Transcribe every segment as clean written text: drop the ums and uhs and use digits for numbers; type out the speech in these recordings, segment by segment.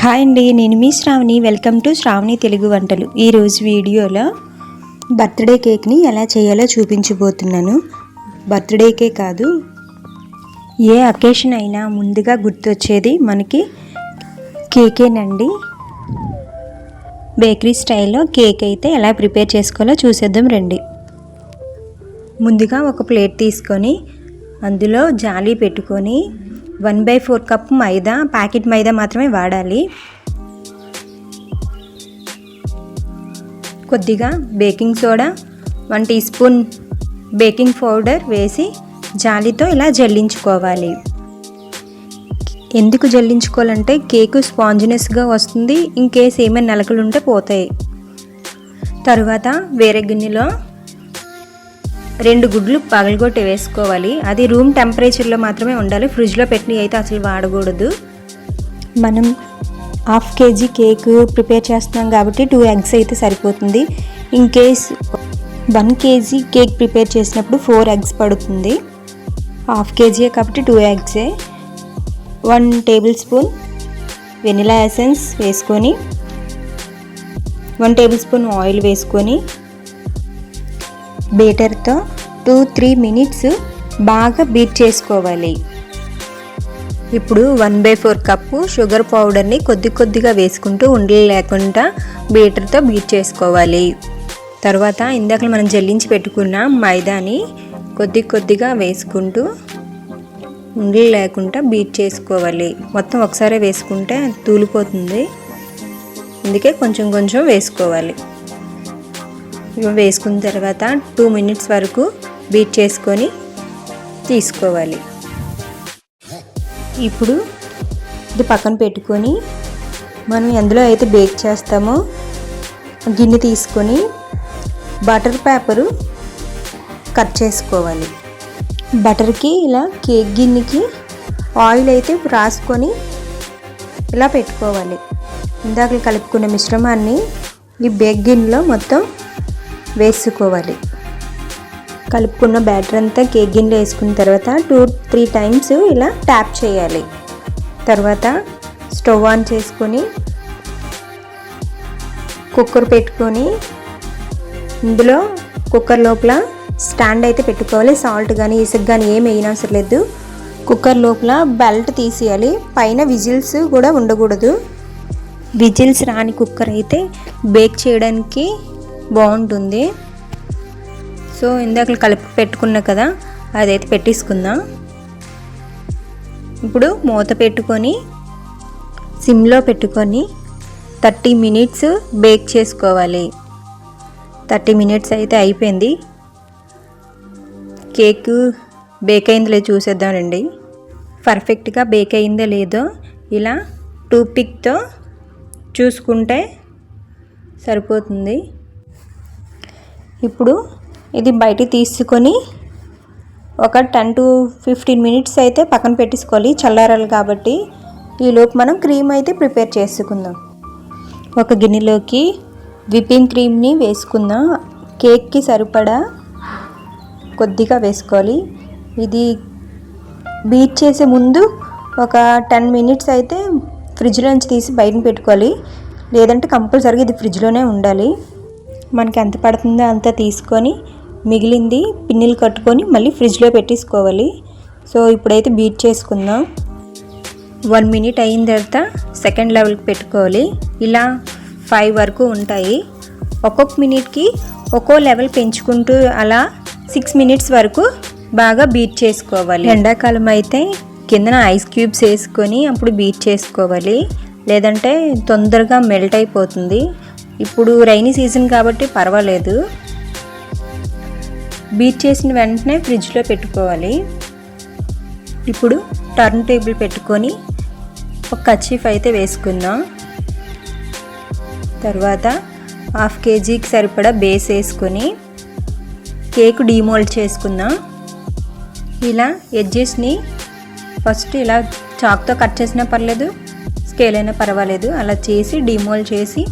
Hi అండి, నేను మీ Shravani. Welcome to Shravani Telugu వంటలు. ఈరోజు వీడియోలో బర్త్డే కేక్ని ఎలా చేయాలో చూపించబోతున్నాను. బర్త్డేకే కాదు, ఏ అకేషన్ అయినా ముందుగా గుర్తొచ్చేది మనకి కేకేనండి. బేకరీ స్టైల్లో కేక్ అయితే ఎలా ప్రిపేర్ చేసుకోవాలో చూసేద్దాం రండి. ముందుగా ఒక ప్లేట్ తీసుకొని అందులో జాలి పెట్టుకొని 1/4 కప్ మైదా, ప్యాకెట్ మైదా మాత్రమే వాడాలి. కొద్దిగా baking soda, 1 teaspoon baking powder వేసి జాలితో ఇలా జల్లించుకోవాలి. ఎందుకు జల్లించుకోవాలంటే కేకు స్పాంజినెస్గా వస్తుంది. ఇన్కేస్ ఏమైనా నలకలు ఉంటే పోతాయి. తర్వాత వేరే గిన్నెలో 2 గుడ్లు పగలగొట్టి వేసుకోవాలి. అది రూమ్ టెంపరేచర్లో మాత్రమే ఉండాలి. ఫ్రిడ్జ్లో పెట్టినవి అయితే అసలు వాడకూడదు. మనం 1/2 kg కేక్ ప్రిపేర్ చేస్తున్నాం కాబట్టి 2 eggs అయితే సరిపోతుంది. In case 1 kg cake prepare చేసినప్పుడు 4 eggs పడుతుంది. 1/2 kg కాబట్టి 2 eggs. 1 table spoon vanilla essence వేసుకొని 1 టేబుల్ స్పూన్ ఆయిల్ వేసుకొని బేటర్తో 2-3 మినిట్స్ బాగా బీట్ చేసుకోవాలి. ఇప్పుడు 1/4 కప్పు షుగర్ పౌడర్ని కొద్దిగా వేసుకుంటూ ఉండలు లేకుండా బీటర్తో బీట్ చేసుకోవాలి. తర్వాత ఇందాక మనం జల్లించి పెట్టుకున్న మైదాని కొద్దిగా వేసుకుంటూ ఉండలు లేకుండా బీట్ చేసుకోవాలి. మొత్తం ఒకసారి వేసుకుంటే తూలిపోతుంది, అందుకే కొంచెం వేసుకోవాలి. వేసుకున్న తర్వాత 2 మినిట్స్ వరకు బీట్ చేసుకొని తీసుకోవాలి. ఇప్పుడు ఇది పక్కన పెట్టుకొని మనం ఎందులో అయితే బేక్ చేస్తామో గిన్నె తీసుకొని బటర్ పేపరు కట్ చేసుకోవాలి. బటర్కి ఇలా కేక్ గిన్నెకి ఆయిల్ అయితే రాసుకొని ఇలా పెట్టుకోవాలి. ఇందాక కలుపుకున్న మిశ్రమాన్ని ఈ బేక్ గిన్నెలో మొత్తం వేసుకోవాలి. కలుపుకున్న బ్యాటర్ అంతా కేక్ గిన్నెలో వేసుకున్న తర్వాత 2-3 టైమ్స్ ఇలా ట్యాప్ చేయాలి. తర్వాత స్టవ్ ఆన్ చేసుకొని కుక్కర్ పెట్టుకొని ఇందులో కుక్కర్ లోపల స్టాండ్ అయితే పెట్టుకోవాలి. సాల్ట్ కానీ ఇసుక కానీ ఏం వేయనవసరం లేదు. కుక్కర్ లోపల బెల్ట్ తీసేయాలి. పైన విజిల్స్ కూడా ఉండకూడదు. విజిల్స్ రాని కుక్కర్ అయితే బేక్ చేయడానికి బాగుంటుంది. సో ఇందాక కలిపి పెట్టుకున్నా కదా, అదైతే పెట్టేసుకుందాం. ఇప్పుడు మూత పెట్టుకొని సిమ్లో పెట్టుకొని 30 మినిట్స్ బేక్ చేసుకోవాలి. 30 మినిట్స్ అయితే అయిపోయింది. కేక్ బేక్ అయిందో లేదో చూసేద్దామండి. పర్ఫెక్ట్గా బేక్ అయిందో లేదో ఇలా టూత్పిక్తో చూసుకుంటే సరిపోతుంది. ఇప్పుడు ఇది బయటికి తీసుకొని ఒక 10-15 మినిట్స్ అయితే పక్కన పెట్టేసుకోవాలి. చల్లారాలి కాబట్టి ఈలోపు మనం క్రీమ్ అయితే ప్రిపేర్ చేసుకుందాం. ఒక గిన్నెలోకి విప్పింగ్ క్రీమ్ని వేసుకుందాం. కేక్కి సరిపడా కొద్దిగా వేసుకోవాలి. ఇది బీట్ చేసే ముందు ఒక 10 మినిట్స్ అయితే ఫ్రిడ్జ్లో నుంచి తీసి బయటను పెట్టుకోవాలి. లేదంటే కంపల్సరీగా ఇది ఫ్రిడ్జ్లోనే ఉండాలి. మనకి ఎంత పడుతుందో అంత తీసుకొని మిగిలింది పిన్నులు కట్టుకొని మళ్ళీ ఫ్రిడ్జ్లో పెట్టేసుకోవాలి. సో ఇప్పుడైతే బీట్ చేసుకుందాం. 1 మినిట్ అయిన తర్వాత సెకండ్ లెవెల్కి పెట్టుకోవాలి. ఇలా 5 వరకు ఉంటాయి. ఒక్కొక్క మినిట్కి ఒక్కో లెవెల్ పెంచుకుంటూ అలా 6 మినిట్స్ వరకు బాగా బీట్ చేసుకోవాలి. ఎండాకాలం అయితే కిందన ఐస్ క్యూబ్స్ వేసుకొని అప్పుడు బీట్ చేసుకోవాలి, లేదంటే తొందరగా మెల్ట్ అయిపోతుంది. ఇప్పుడు రైనీ సీజన్ కాబట్టి పర్వాలేదు. బీట్ చేసిన వెంటనే ఫ్రిడ్జ్లో పెట్టుకోవాలి. ఇప్పుడు టర్న్ టేబుల్ పెట్టుకొని ఒక కర్చీఫ్ అయితే వేసుకుందాం. తర్వాత 1/2 kgకి సరిపడా బేస్ వేసుకొని కేక్ డీమోల్డ్ చేసుకుందాం. ఇలా ఎడ్జెస్ని ఫస్ట్ ఇలా చాక్తో కట్ చేసినా పర్లేదు, స్కేల్ అయినా పర్వాలేదు. అలా చేసి డీమోల్డ్ చేసి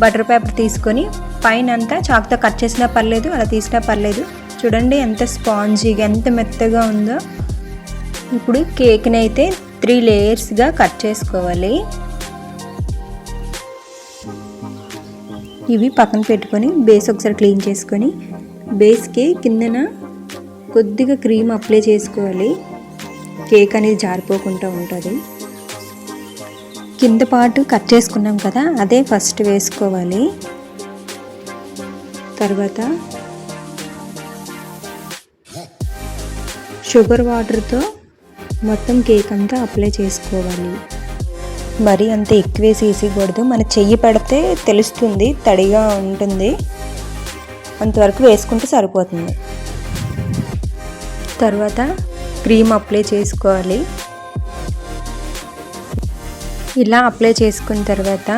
బటర్ పేపర్ తీసుకొని పైన అంతా చాక్తో కట్ చేసినా పర్లేదు, అలా తీసినా పర్లేదు. చూడండి ఎంత స్పాంజీగా ఎంత మెత్తగా ఉందో. ఇప్పుడు కేక్ని అయితే 3 లేయర్స్గా కట్ చేసుకోవాలి. ఇవి పక్కన పెట్టుకొని బేస్ ఒకసారి క్లీన్ చేసుకొని బేస్కి కిందన కొద్దిగా క్రీమ్ అప్లై చేసుకోవాలి. కేక్ అనేది జారిపోకుండా ఉంటుంది. కింద పార్ట్ కట్ చేసుకున్నాం కదా, అదే ఫస్ట్ వేసుకోవాలి. తర్వాత షుగర్ వాటర్తో మొత్తం కేక్ అంతా అప్లై చేసుకోవాలి. మరీ అంత ఎక్కువ వేసేయకూడదు, మన చెయ్యి పెడితే తెలుస్తుంది, తడిగా ఉంటుంది. అంతవరకు వేసుకుంటే సరిపోతుంది. తర్వాత క్రీమ్ అప్లై చేసుకోవాలి. ఇలా అప్లై చేసుకున్న తర్వాత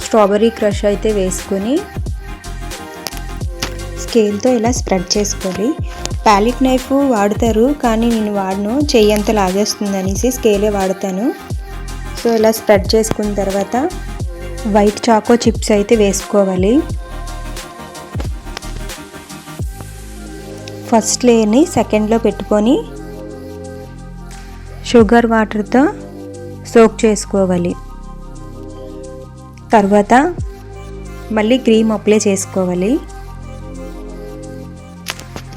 స్ట్రాబెర్రీ క్రష్ అయితే వేసుకొని స్కేల్తో ఇలా స్ప్రెడ్ చేసుకోవాలి. ప్యాలెట్ నైఫ్ వాడతారు, కానీ నేను వాడను, చెయ్యి అంతా లాగేస్తుంది అనేసి స్కేలే వాడతాను. సో ఇలా స్ప్రెడ్ చేసుకున్న తర్వాత వైట్ చాకో చిప్స్ అయితే వేసుకోవాలి. ఫస్ట్ లేయర్ని సెకండ్లో పెట్టుకొని షుగర్ వాటర్తో సోక్ చేసుకోవాలి. తర్వాత మళ్ళీ క్రీమ్ అప్లై చేసుకోవాలి.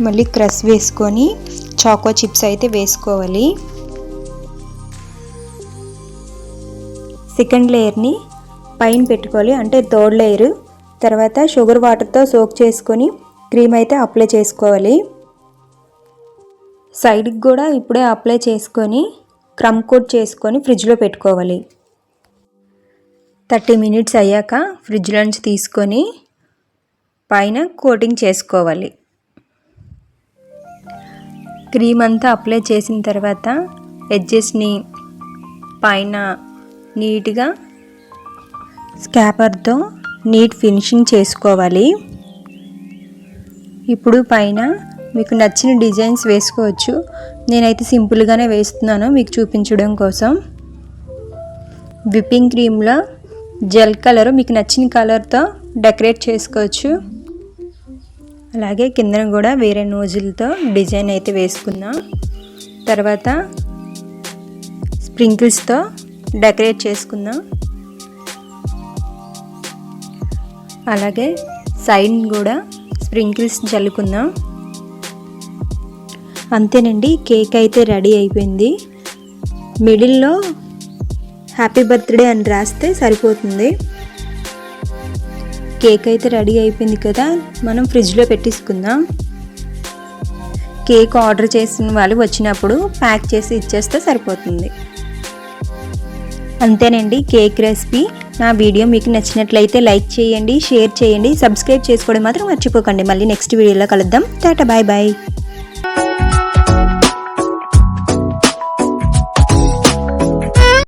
మళ్ళీ క్రష్ వేసుకొని చాకో చిప్స్ అయితే వేసుకోవాలి. సెకండ్ లేయర్ని పైన పెట్టుకోవాలి, అంటే థర్డ్ లేయర్. తర్వాత షుగర్ వాటర్తో సోక్ చేసుకొని క్రీమ్ అయితే అప్లై చేసుకోవాలి. సైడ్కి కూడా ఇప్పుడే అప్లై చేసుకొని క్రమ్ కోట్ చేసుకొని ఫ్రిడ్జ్లో పెట్టుకోవాలి. 30 మినిట్స్ అయ్యాక ఫ్రిడ్జ్లో నుంచి తీసుకొని పైన కోటింగ్ చేసుకోవాలి. క్రీమ్ అంతా అప్లై చేసిన తర్వాత ఎడ్జెస్ని పైన నీట్గా స్కాపర్తో నీట్ ఫినిషింగ్ చేసుకోవాలి. ఇప్పుడు పైన మీకు నచ్చిన డిజైన్స్ వేసుకోవచ్చు. నేనైతే సింపుల్గానే వేస్తున్నాను మీకు చూపించడం కోసం. విప్పింగ్ క్రీమ్లో జెల్ కలర్ మీకు నచ్చిన కలర్తో డెకరేట్ చేసుకోవచ్చు. అలాగే కిందన కూడా వేరే నోజిల్తో డిజైన్ అయితే వేసుకుందాం. తర్వాత స్ప్రింకిల్స్తో డెకరేట్ చేసుకుందాం. అలాగే సైడ్ కూడా స్ప్రింకిల్స్ చల్లుకుందాం. అంతేనండి, కేక్ అయితే రెడీ అయిపోయింది. మిడిల్లో హ్యాపీ బర్త్డే అని రాస్తే సరిపోతుంది. కేక్ అయితే రెడీ అయిపోయింది కదా, మనం ఫ్రిడ్జ్లో పెట్టేసుకుందాం. కేక్ ఆర్డర్ చేసిన వాళ్ళు వచ్చినప్పుడు ప్యాక్ చేసి ఇచ్చేస్తే సరిపోతుంది. అంతేనండి, కేక్ రెసిపీ. నా వీడియో మీకు నచ్చినట్లయితే లైక్ చేయండి, షేర్ చేయండి, సబ్స్క్రైబ్ చేసుకోవడం మాత్రం మర్చిపోకండి. మళ్ళీ నెక్స్ట్ వీడియోలో కలుద్దాం. టాటా, బాయ్ బాయ్.